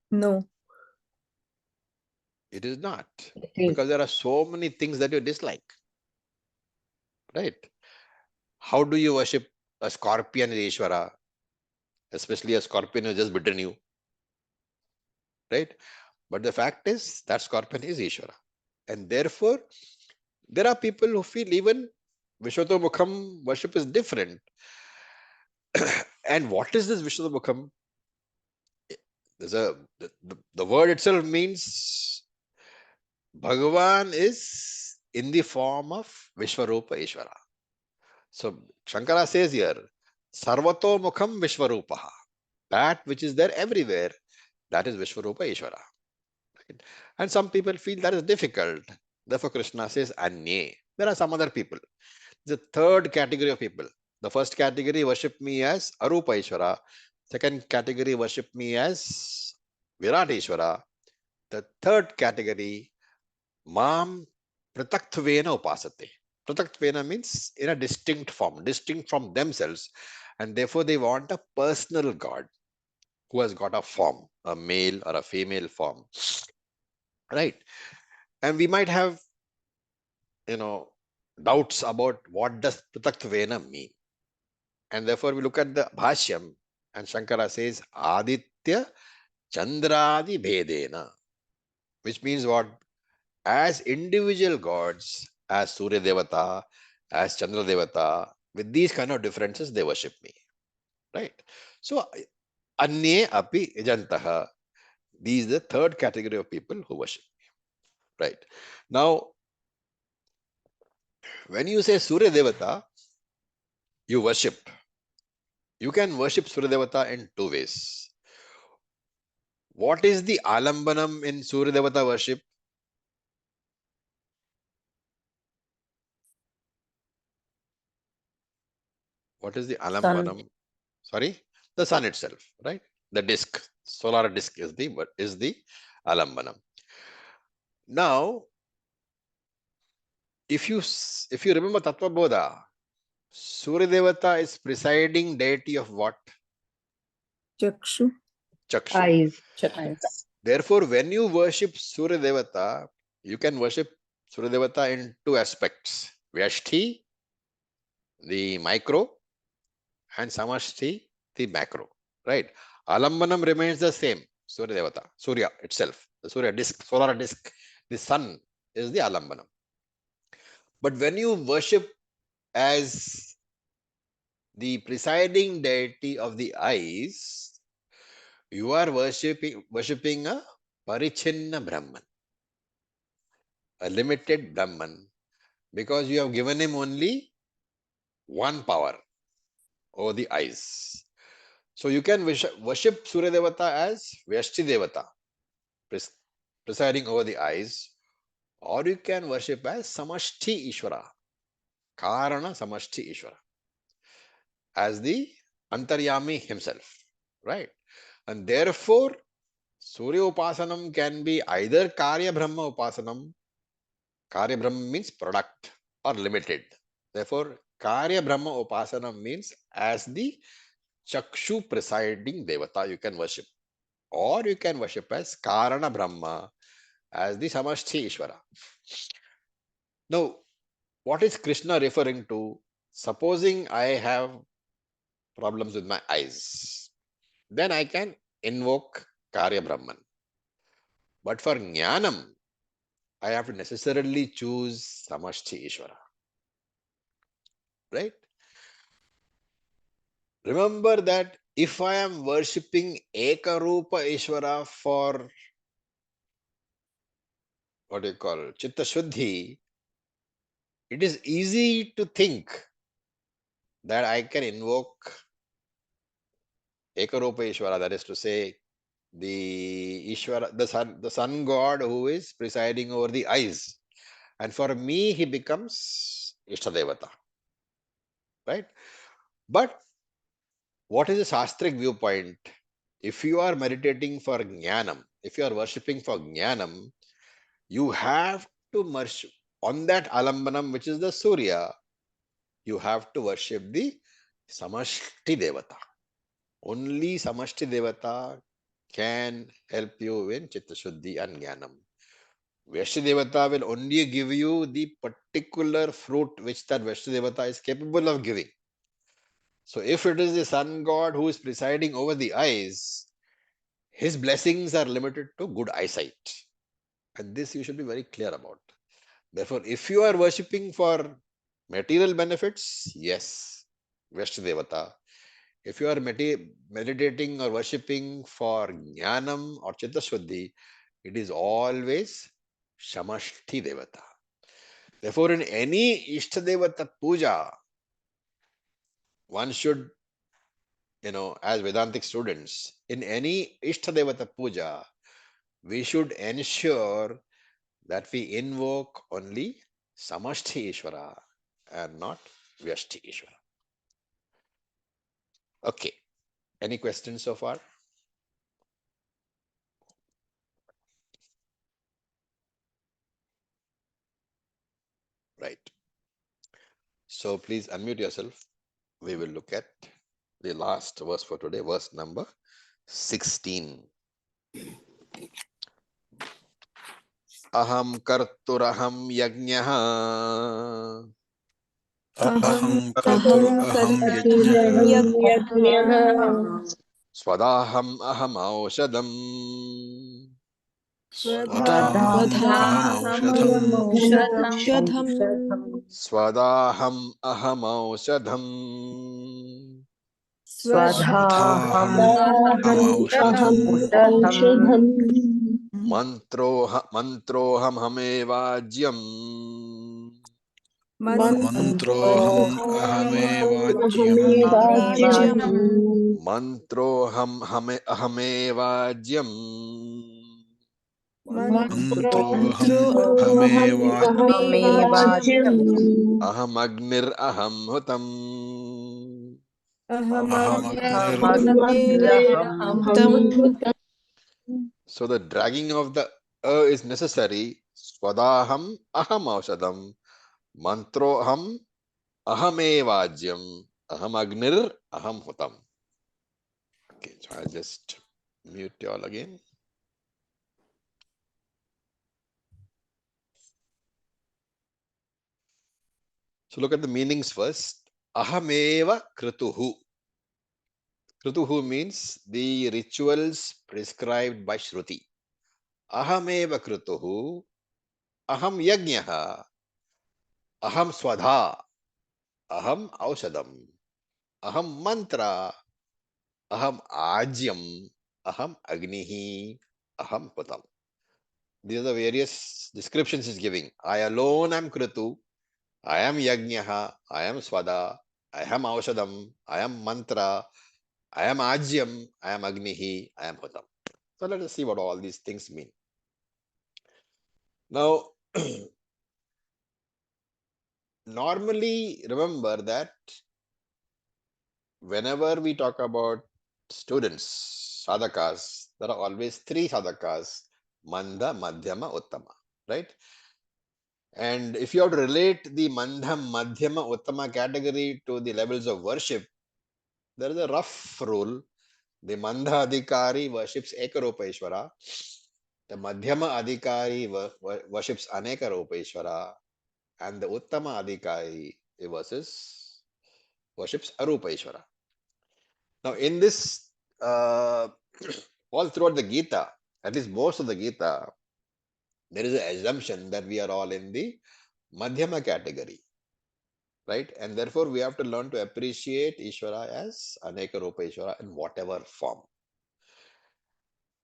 No. It is not. It is. Because there are so many things that you dislike. Right? How do you worship a scorpion is Ishvara? Especially a scorpion who just bitten you. Right? But the fact is that scorpion is Ishvara. And therefore, there are people who feel even Vishwato Mukham worship is different. And what is this Vishwato Mukham? There's the word itself means Bhagavan is in the form of Vishwarupa Ishvara. So Shankara says here, Sarvato Mukham Vishwarupaha. That which is there everywhere, that is Vishwarupa Ishvara. Right? And some people feel that is difficult. Therefore, Krishna says Anye. There are some other people. The third category of people. The first category worship me as Arupa Ishvara. Second category worship me as Virat Ishvara. The third category, Mam Prataktvena Upasate. Prataktvena means in a distinct form, distinct from themselves, and therefore they want a personal God who has got a form, a male or a female form. Right? And we might have, doubts about what does Prataktvena mean. And therefore we look at the Bhashyam, and Shankara says Aditya Chandradi Bhedena, which means what? As individual gods, as Surya Devata, as Chandra Devata, with these kind of differences, they worship me. Right? So, Anye api ijantaha. These are the third category of people who worship me. Right? Now, when you say Surya Devata, you worship. You can worship Surya Devata in two ways. What is the alambanam in Surya Devata worship? What is the alambanam? Sorry, the sun itself, right? The disk, solar disk is the alambanam. Now, if you remember Tattva Bodha, Surya Devata is presiding deity of what? Chakshu. Chakshu. Eyes. Chakras. Therefore, when you worship Surya Devata, you can worship Surya Devata in two aspects: Vyashti, the micro, and Samashti, the macro. Right? Alambanam remains the same. Surya Devata, Surya itself, the Surya disk, solar disk, the sun is the alambanam. But when you worship as the presiding deity of the eyes, you are worshipping a parichinna Brahman, a limited Brahman, because you have given him only one power over the eyes. So you can worship Surya Devata as Vyashti Devata, presiding over the eyes, or you can worship as Samashti Ishvara, Karana Samashti Ishvara, as the Antaryami himself, right? And therefore, Surya Upasanam can be either Karya Brahma Upasanam. Karya Brahma means product or limited. Therefore, Karya Brahma Upasanam means as the Chakshu presiding Devata you can worship. Or you can worship as Karana Brahma, as the Samashti Ishvara. Now, what is Krishna referring to? Supposing I have problems with my eyes, then I can invoke Karya Brahman. But for Jnanam, I have to necessarily choose Samashti Ishvara. Right? Remember that if I am worshipping Ekarupa Ishvara for what do you call Chitta Shuddhi, it is easy to think that I can invoke Ekarupa Ishvara, that is to say, the Ishvara, the sun god who is presiding over the eyes. And for me, he becomes Ishtadevata. Right? But what is the Shastric viewpoint? If you are meditating for Jnanam, if you are worshipping for Jnanam, you have to worship on that Alambanam, which is the Surya, you have to worship the Samashti Devata. Only Samashti Devata can help you in Chitta Shuddhi and Jnanam. Vyashti Devata will only give you the particular fruit which that Vyashti Devata is capable of giving. So if it is the sun god who is presiding over the eyes, his blessings are limited to good eyesight. And this you should be very clear about. Therefore, if you are worshipping for material benefits, yes, Vyashti Devata. If you are meditating or worshipping for Jnanam or Chitta Shuddhi, it is always Samashti Devata. Therefore, in any Ishtadevata puja, one should, as Vedantic students, in any Ishtadevata puja, we should ensure that we invoke only Samashti Ishvara and not Vyashti Ishvara. Okay. Any questions so far? Right. So please unmute yourself. We will look at the last verse for today, verse number 16. Aham karturaham yajñah Aham aham kartur aham karturam yajnaha yajnah swadaham aham aushadam Swadaham aham aushadham Shadham swadaham aham aushadam Swadhaham aham amaushadham aushadham mantroham hamevajyam Mantroham ahamevajyam Rajyam mantroham ahamevajyam Mantroham aham ahamevajyam aham agnir aham hutam. aham So the dragging of the is necessary. Swadaham aham aushadam mantroham ahamevajyam aham agnir aham hutam. Okay, so I'll just mute you all again. So look at the meanings first. Ahameva krituhu. Krituhu means the rituals prescribed by Shruti. Ahameva krituhu. Aham yajnaha. Aham swadha. Aham aushadam. Aham mantra. Aham ajyam. Aham agnihi. Aham hutam. These are the various descriptions he's giving. I alone am kritu. I am yajnaha. I am swada. I am aushadam. I am mantra. I am ajyam. I am agnihi. I am hutam. So let us see what all these things mean. Now, normally remember that whenever we talk about students, sadhakas, there are always three sadhakas, manda, madhyama, uttama, right? And if you have to relate the mandha, madhyama, uttama category to the levels of worship, there is a rough rule. The mandha adhikari worships ekarupa Ishvara. The madhyama adhikari worships aneka rupa Ishvara. And the uttama adhikari worships arupa Ishvara. Now, in this, all throughout the Gita, at least most of the Gita, there is an assumption that we are all in the Madhyama category, right? And therefore, we have to learn to appreciate Ishvara as Aneka Rupa Ishvara in whatever form.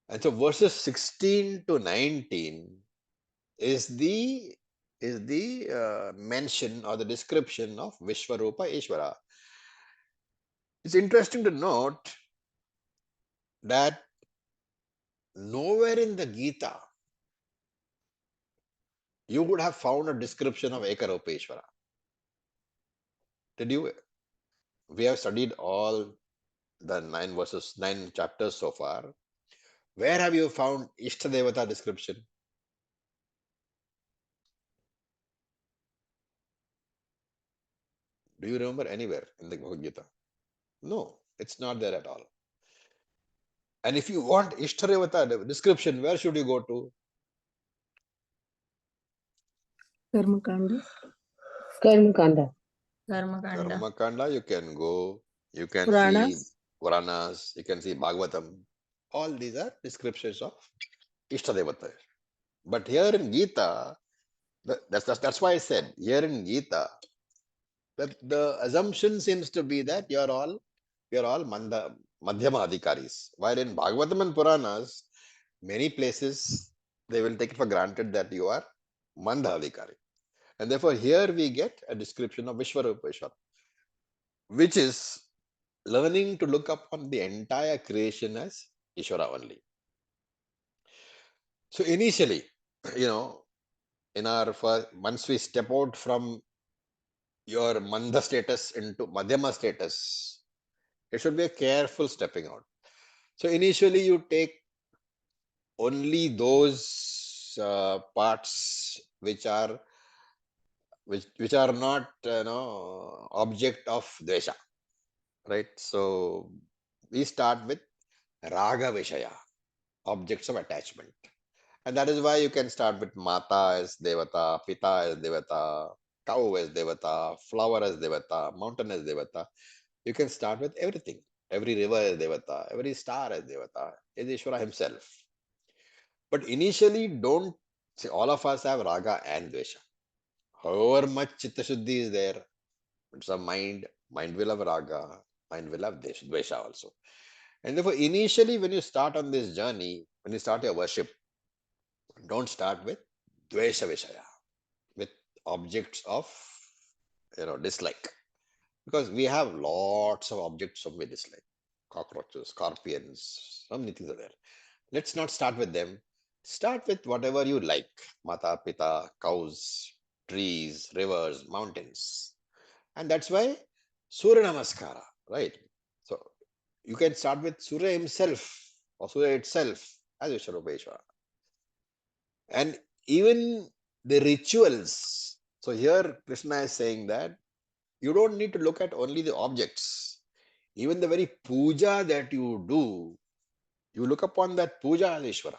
And so, verses 16 to 19 is the mention or the description of Vishwarupa Ishvara. It's interesting to note that nowhere in the Gita you would have found a description of Ekaropeshvara. Did you? We have studied all the 9 chapters so far. Where have you found Ishtadevata description? Do you remember anywhere in the Bhagavad Gita? No, it's not there at all. And if you want Ishtadevata description, where should you go to? Karmakanda. Karmakanda. Karmakanda, you can go. You can see Puranas. Puranas, you can see Bhagavatam. All these are descriptions of Ishtadevata. But here in Gita, that's why I said here in Gita, that the assumption seems to be that you're all Madhyama Adhikaris. While in Bhagavatam and Puranas, many places they will take it for granted that you are Mandha Adhikari. And therefore, here we get a description of Vishwarupa, which is learning to look upon the entire creation as Ishvara only. So initially, in our first, once we step out from your Mandha status into Madhyama status, it should be a careful stepping out. So initially you take only those parts which are which are not object of dvesha, right? So we start with raga vishaya, objects of attachment. And that is why you can start with Mata as Devata, Pita as Devata, cow as Devata, flower as Devata, mountain as Devata. You can start with everything. Every river as Devata, every star as Devata, is Ishvara himself. But initially, don't say all of us have Raga and Dvesha. However much Chitta Shuddhi is there, it's a mind will have Raga, mind will have Dvesha also. And therefore, initially, when you start on this journey, when you start your worship, don't start with Dvesha Vishaya, with objects of dislike. Because we have lots of objects of we dislike. Cockroaches, scorpions, so many things are there. Let's not start with them. Start with whatever you like. Mata, Pita, cows, trees, rivers, mountains. And that's why Surya Namaskara, right? So you can start with Surya himself or Surya itself as Vishwarupeshwara. And even the rituals. So here Krishna is saying that you don't need to look at only the objects. Even the very puja that you do, you look upon that puja as Ishvara.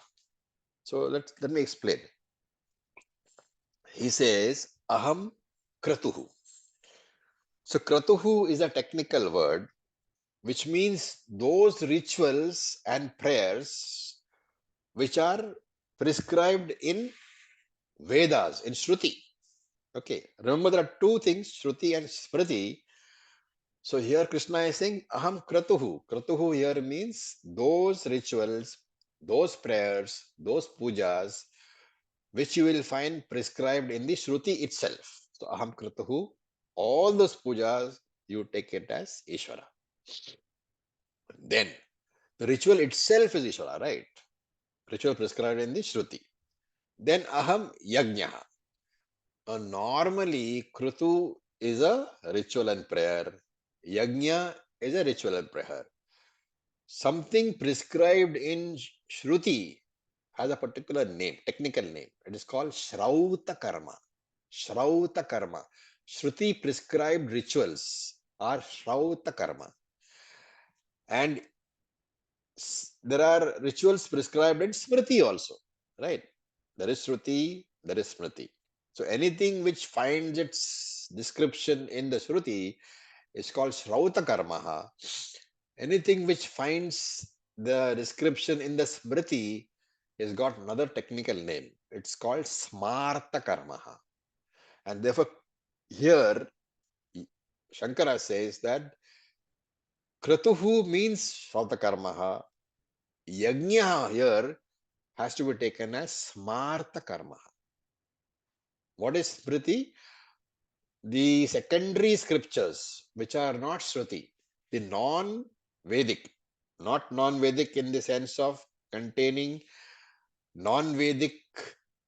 So let me explain. He says, Aham Kratuhu. So Kratuhu is a technical word which means those rituals and prayers which are prescribed in Vedas, in Shruti. Okay, remember there are two things, Shruti and Smriti. So here Krishna is saying, Aham Kratuhu. Kratuhu here means those rituals, those prayers, those pujas, which you will find prescribed in the Shruti itself. So Aham Kratuhu, all those pujas, you take it as Ishvara. Then the ritual itself is Ishvara, right? Ritual prescribed in the Shruti. Then Aham Yajna. Normally, Krutu is a ritual and prayer. Yajna is a ritual and prayer. Something prescribed in Shruti has a particular name, technical name. It is called Shrauta Karma. Shrauta Karma. Shruti prescribed rituals are Shrauta Karma. And there are rituals prescribed in Smriti also, right? There is Shruti, there is Smriti. So anything which finds its description in the Shruti is called Shrauta Karma. Anything which finds the description in the Smriti has got another technical name. It's called Smarta Karma. And therefore, here Shankara says that Kratuhu means Shrauta Karma. Yajna here has to be taken as Smarta Karma. What is Smriti? The secondary scriptures, which are not Shruti, the non-Vedic, not non-Vedic in the sense of containing non-Vedic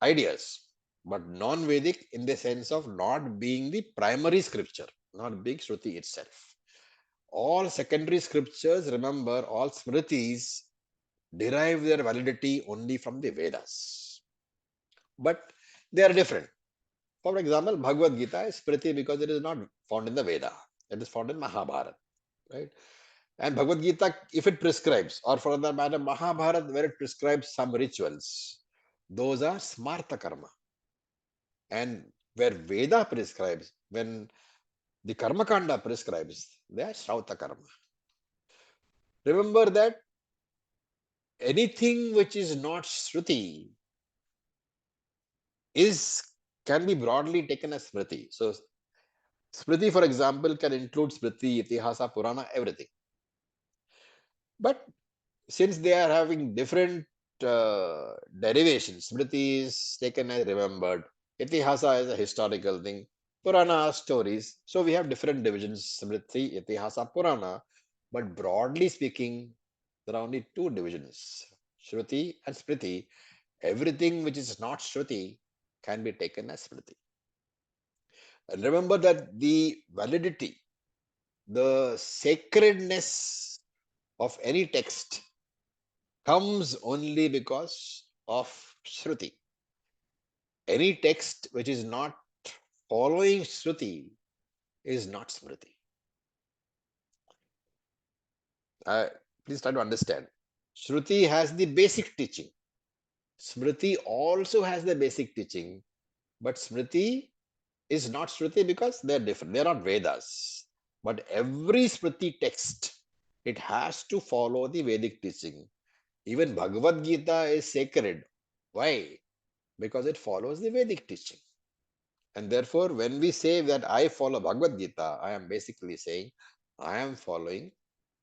ideas, but non-Vedic in the sense of not being the primary scripture, not being Shruti itself. All secondary scriptures, remember, all Smritis derive their validity only from the Vedas. But they are different. For example, Bhagavad Gita is Smriti because it is not found in the Veda. It is found in Mahabharata, right? And Bhagavad Gita, if it prescribes, or for that matter, Mahabharata, where it prescribes some rituals, those are Smarta Karma. And where Veda prescribes, when the Karma Kanda prescribes, they are Shrauta Karma. Remember that anything which is not Shruti can be broadly taken as Smriti. So Smriti, for example, can include Smriti, Itihasa, Purana, everything. But since they are having different derivations, Smriti is taken as remembered, Itihasa is a historical thing, Purana are stories. So we have different divisions, Smriti, Itihasa, Purana. But broadly speaking, there are only two divisions, Shruti and Smriti. Everything which is not Shruti can be taken as Smriti. And remember that the validity, the sacredness of any text comes only because of Shruti. Any text which is not following Shruti is not Smriti. Please try to understand. Shruti has the basic teaching. Smriti also has the basic teaching, but Smriti is not Shruti because they're different. They're not Vedas. But every Smriti text, it has to follow the Vedic teaching. Even Bhagavad Gita is sacred. Why? Because it follows the Vedic teaching. And therefore, when we say that I follow Bhagavad Gita, I am basically saying I am following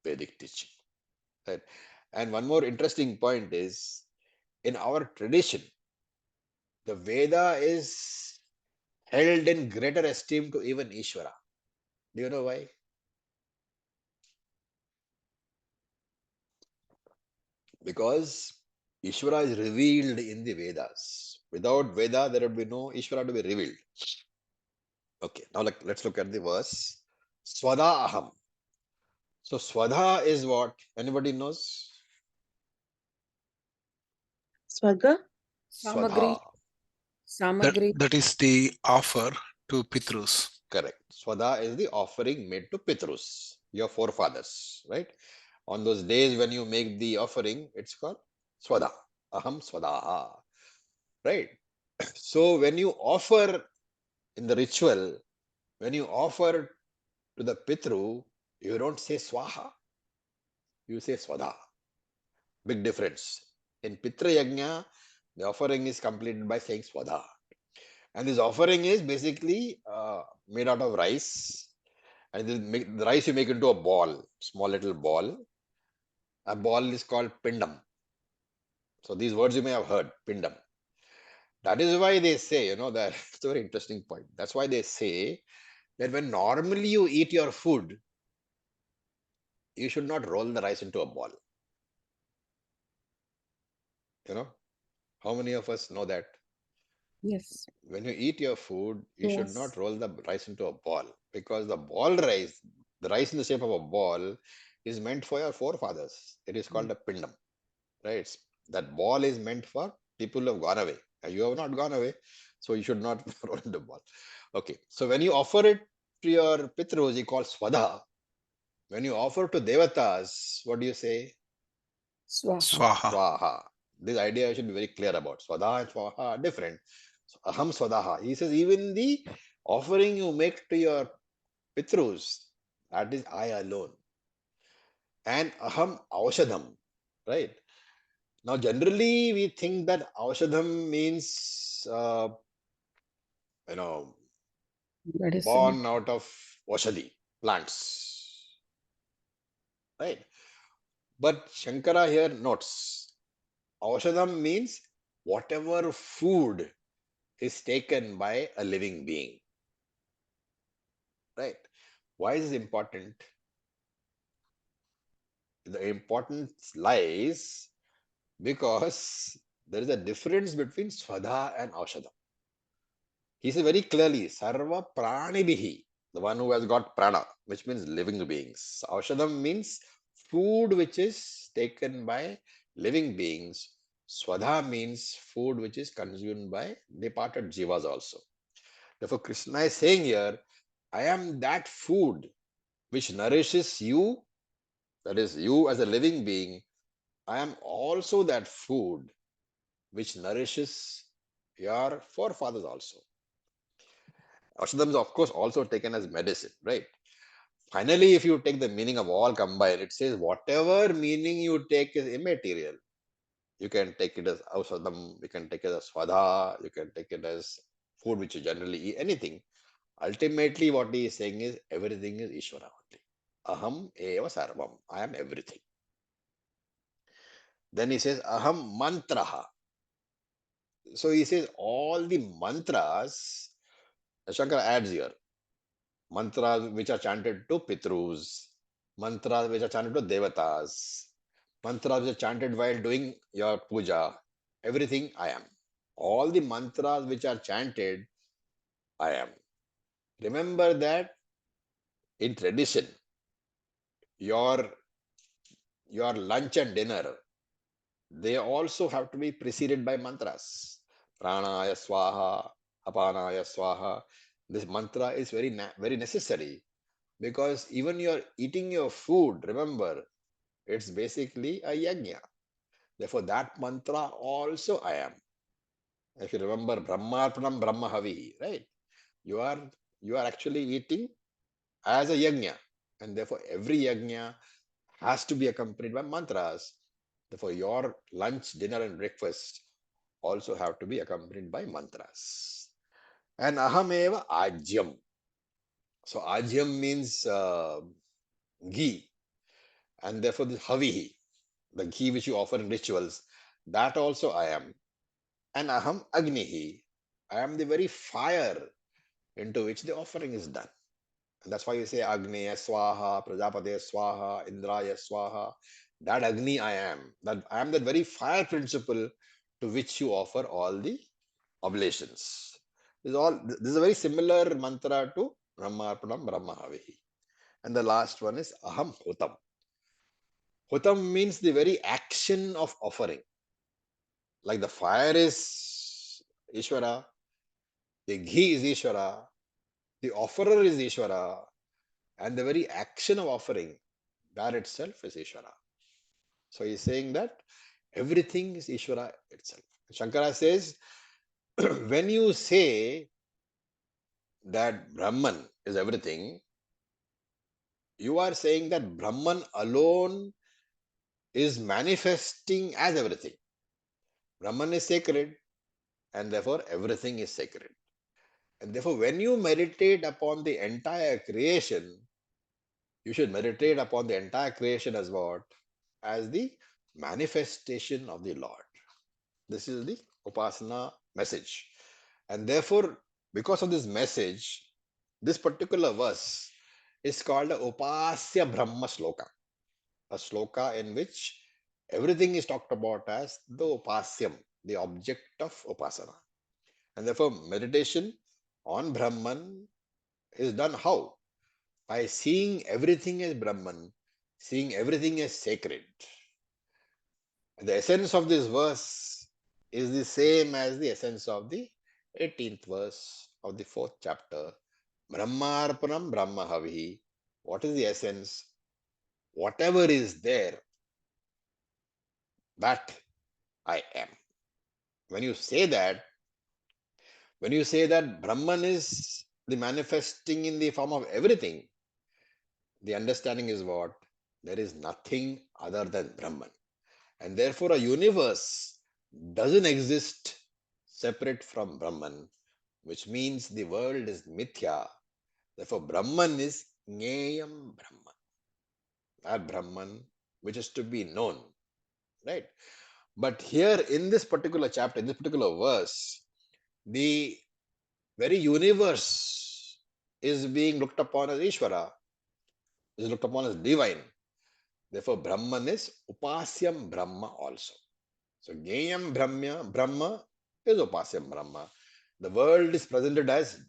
Vedic teaching. Right? And one more interesting point is, in our tradition, the Veda is held in greater esteem to even Ishvara. Do you know why? Because Ishvara is revealed in the Vedas. Without Veda, there would be no Ishvara to be revealed. Okay, now let's look at the verse. Swada aham. So Swadha is what? Anybody knows? Swaga? Swadha. Samagri. That is the offer to Pitrus. Correct. Swadha is the offering made to Pitrus, your forefathers, right? On those days when you make the offering, it's called Swadha. Aham Swadaha. Right? So when you offer in the ritual, when you offer to the Pitru, you don't say Swaha, you say Swadha. Big difference. In Pitra Yajna, the offering is completed by saying Swadha. And this offering is basically made out of rice. And the rice you make into a ball, small little ball. A ball is called pindam. So these words you may have heard, pindam. That is why they say, that it's a very interesting point. That's why they say that when normally you eat your food, you should not roll the rice into a ball. How many of us know that? Yes. When you eat your food, you should Yes. not roll the rice into a ball, because the ball rice, the rice in the shape of a ball, is meant for your forefathers. It is called a pindam, right? That ball is meant for people who have gone away. And you have not gone away, so you should not roll into a ball. Okay, so when you offer it to your pitrus, you call swadha. When you offer to devatas, what do you say? Swaha. Swaha. Swaha. This idea I should be very clear about. Swadha and Swaha are different. So, aham Swadaha. He says, even the offering you make to your Pitrus, that is I alone. And aham Aushadham. Right? Now, generally, we think that Aushadham means, Medicine. born out of Oshadi, plants. Right? But Shankara here notes, Aushadham means whatever food is taken by a living being. Right? Why is this important? The importance lies because there is a difference between Swadha and Aushadha. He says very clearly, Sarva Pranibhihi, the one who has got prana, which means living beings. Aushadham means food which is taken by living beings. Swadha means food which is consumed by departed jivas also. Therefore, Krishna is saying here, I am that food which nourishes you, that is, you as a living being. I am also that food which nourishes your forefathers also. Ashadam is, of course, also taken as medicine, right? Finally, if you take the meaning of all combined, it says whatever meaning you take is immaterial. You can take it as Ausadam, you can take it as Swadha, you can take it as food which you generally eat, anything. Ultimately, what he is saying is everything is Ishvara only. Aham eva sarvam. I am everything. Then he says Aham mantraha. So he says all the mantras, Shankara adds here, mantras which are chanted to Pitrus, mantras which are chanted to Devatas, mantras which are chanted while doing your puja, everything I am. All the mantras which are chanted, I am. Remember that in tradition, your lunch and dinner, they also have to be preceded by mantras. Pranaya swaha, apanaya swaha. This mantra is very necessary, because even you're eating your food, remember, it's basically a yajna. Therefore, that mantra also I am. If you remember Brahmarpanam Brahmahavi, right? You are actually eating as a yajna, and therefore every yajna has to be accompanied by mantras. Therefore, your lunch, dinner, and breakfast also have to be accompanied by mantras. And ahameva ajyam. So ajyam means ghee, and therefore this havihi, the ghee which you offer in rituals, that also I am. And aham agnihi, I am the very fire into which the offering is done. And that's why you say Agneya Swaha, Prajapate Swaha, Indraya Swaha. That Agni I am. That I am that very fire principle to which you offer all the oblations. This is a very similar mantra to Brahmarpanam Brahmahavihi. And the last one is Aham Hutam. Hutam means the very action of offering. Like the fire is Ishvara, the ghee is Ishvara, the offerer is Ishvara, and the very action of offering, that itself is Ishvara. So he's saying that everything is Ishvara itself. Shankara says, when you say that Brahman is everything, you are saying that Brahman alone is manifesting as everything. Brahman is sacred, and therefore everything is sacred. And therefore, when you meditate upon the entire creation, you should meditate upon the entire creation as what? As the manifestation of the Lord. This is the Upasana message. And therefore, because of this message, this particular verse is called a Upasya Brahma Sloka. A sloka in which everything is talked about as the Upasyam, the object of Upasana. And therefore, meditation on Brahman is done how? By seeing everything as Brahman, seeing everything as sacred. And the essence of this verse is the same as the essence of the 18th verse of the 4th chapter. Brahmarpanam Brahmahavihi. What is the essence? Whatever is there, that I am. When you say that Brahman is the manifesting in the form of everything, the understanding is what? There is nothing other than Brahman. And therefore, a universe doesn't exist separate from Brahman, which means the world is mithya. Therefore, Brahman is Jneyam Brahman. That Brahman which is to be known. Right? But here in this particular chapter, in this particular verse, the very universe is being looked upon as Ishvara, is looked upon as divine. Therefore, Brahman is Upasyam Brahma also. So, Jneyam Brahma is Upasyam Brahma. The world is presented as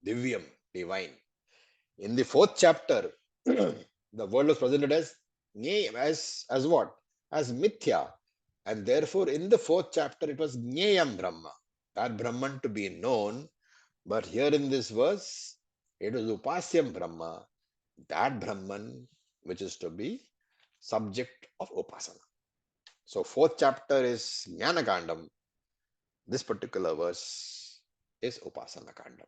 Divyam, divine. In the 4th chapter, the world was presented as Jneyam, as what? As Mithya. And therefore, in the 4th chapter, it was Jneyam Brahma, that Brahman to be known. But here in this verse, it is Upasyam Brahma, that Brahman which is to be subject of Upasana. So 4th chapter is Jnana Kandam. This particular verse is Upasana Kandam.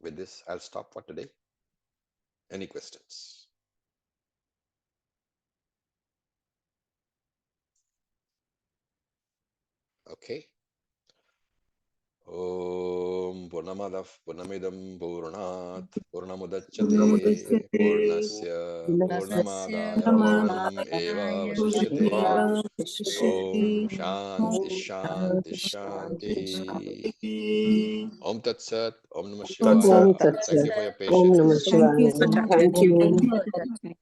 With this, I'll stop for today. Any questions? Okay. Om Purnamadav Purnamidam Purnat Purnamudachyate Purnasya Purnamadaya Purnam Eva Vasishyate Om Shanti Shanti Shanti Om Tat Sat Om Namah Om Shivaya. Tat Thank Sat. you for your Om patience. Namah Thank you Shivaya. so much. Thank you. Thank you.